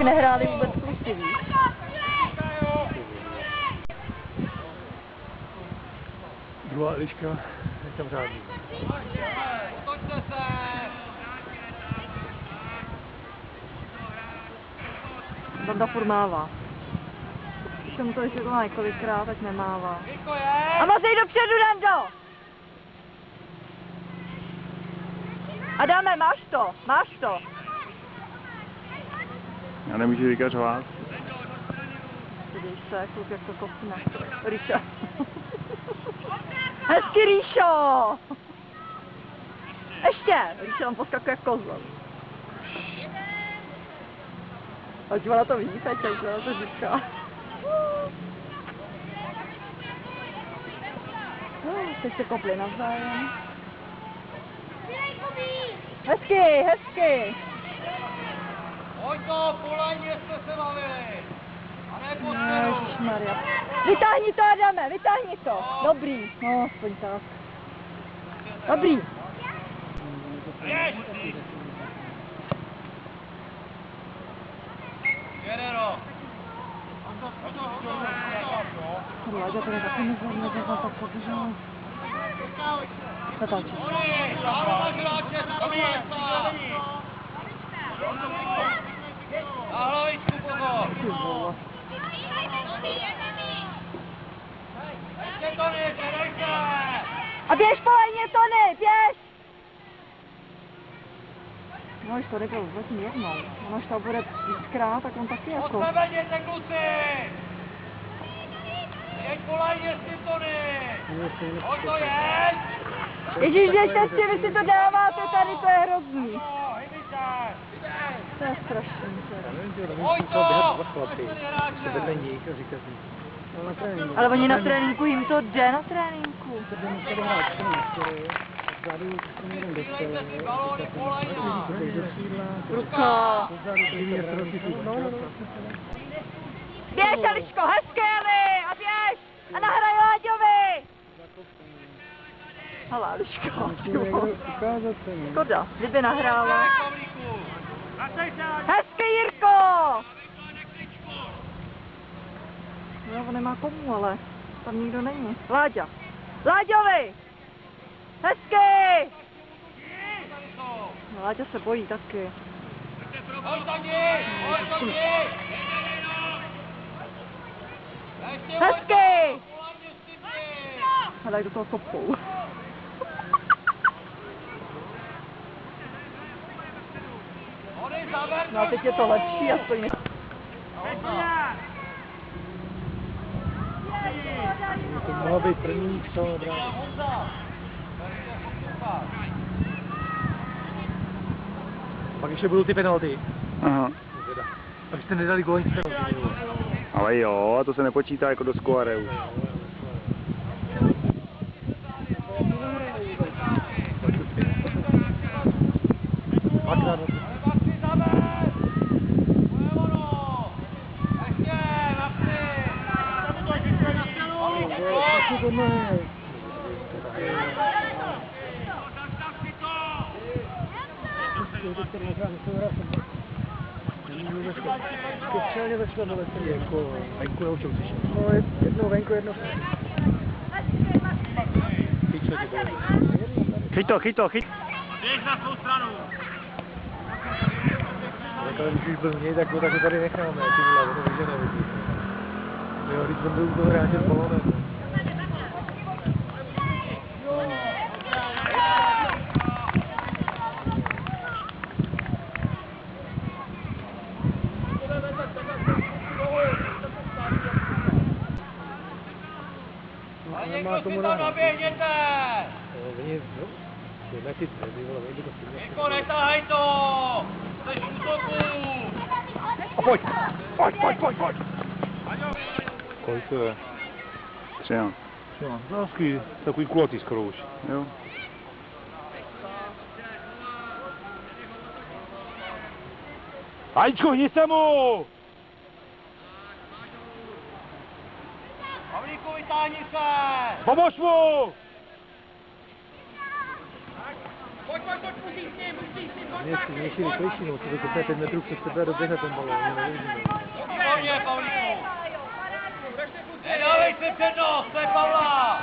Nehráli vůbec kluci, víš? Druhá Eliška je tam řádí. Banda furt mává. Když jsem mu to vysvětlila několikrát, tak nemává. A mazej dopředu, Dando! Adame, máš to, máš to. Já nemůžu říkat řvát. Vidíš se, kluk jak to kopne. Ríša. Hezky, Ríšo! Ještě! Ríša tam poskakuje jak kozel. Ať ona to vidí, teď ona to říká. Teď se kopli navzájem. Hezky, hezky! Pojď to, po lajně jste se bavili! A ne po směru! Ježišmarja. Vytáhni to, Adame, vytáhni to! Dobrý, no aspoň tak. Dobrý! Běž! Jedero! Láďa tady taky nezvedne, tak poběžel. Natáčí. Na hlavičku pozor! Ty vole. Ještě Tony, předej se! A běž po lajně, Tony, běž! No, když to nebyl zatím jednou. Ono, až to bude víckrát, tak on taky jako... Od sebe jděte, kluci! Jeď po lajně s tím, Tony! Pojď to, jeď! Ježíš, běžte si, vy si to dáváte tady, to je hrozný. To je strašný. Pojď to! Ale oni na tréninku, jim to jde na tréninku. Ruka. Běž, Eliško, hezky, Eli, a běž! A nahraj Láďovi! Hele, Eliško, škoda, kdyby nahrála. Hezky, Jirko! No, on nemá komu, ale tam nikdo není. Láďa! Láďovi! Hezky! No, Láďa se bojí taky. Hezky! Hele, do toho kopou. No a teď je to lepší, aspoň je... To mohlo být první, co dobrá. Pak ještě budou ty penalty. Aha. Pak jste nedali gól z penalty. Ale jo, to se nepočítá jako do skóre už. Speciálně začala na lesení, jako venku naučil si. No, jednou venku, jednou. Chyť to. Běž na svou stranu! Tak ale když už byl měj, tak ho tady necháme, ty vole, ono už je nevidí. Jo, když jsem byl u toho hráče s balonem. A někdo si tam naběhněte! Oni, no, jednak ty středy, vole, nejde to stejně. Něko, netahaj to! Jsi v útoku! A pojď! Kolik to je? 13. No, hezký, takový kulatý skoro už. Jo. Ačko, hni se mu! Pavlíku, vytáhni se! Pomož mu! Mější rychlejší, no, co to kopne 5 metrů přes tebe a doběhne ten balón, no, nevidíme. Pojďme, Paulíku. Nedávej se přednost, to je Paula.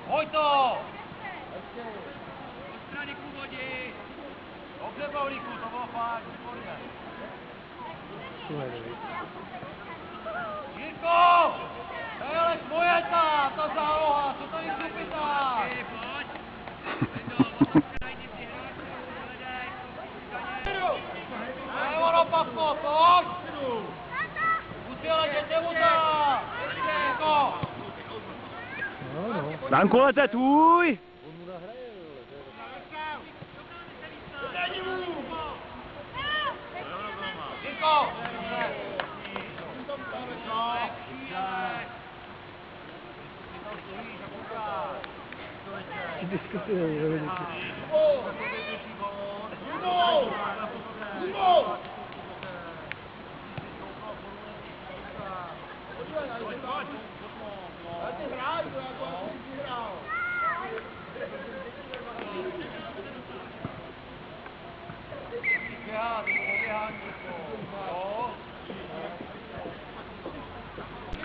Pojď to. Dobře, Paulíku, to bylo fakt, výborně. Jirko! To je ale tvoje ta záloha, co tady supitá? Ne, ono, Pavko, pojď! Musí ale děte mu dát! Jirko! No, no. Danku, ale to je tvůj! On mu nahraje, vole, to je Jirko! ty diskutujou, jo, lidi.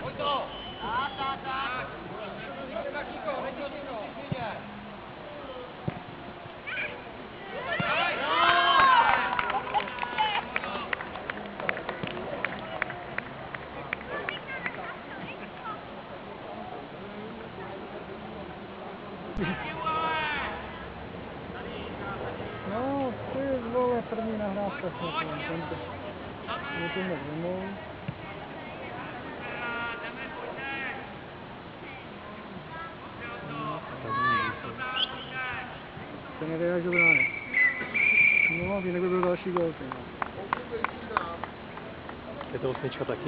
Pojď to! Tak! Tak, Niko, neď ho Niko, přijde! No, ty vole, první nahrávka se tento. Je to hned domů. To nevěděl, že brány. No, jinak by byl další gol. Je to 8 taky.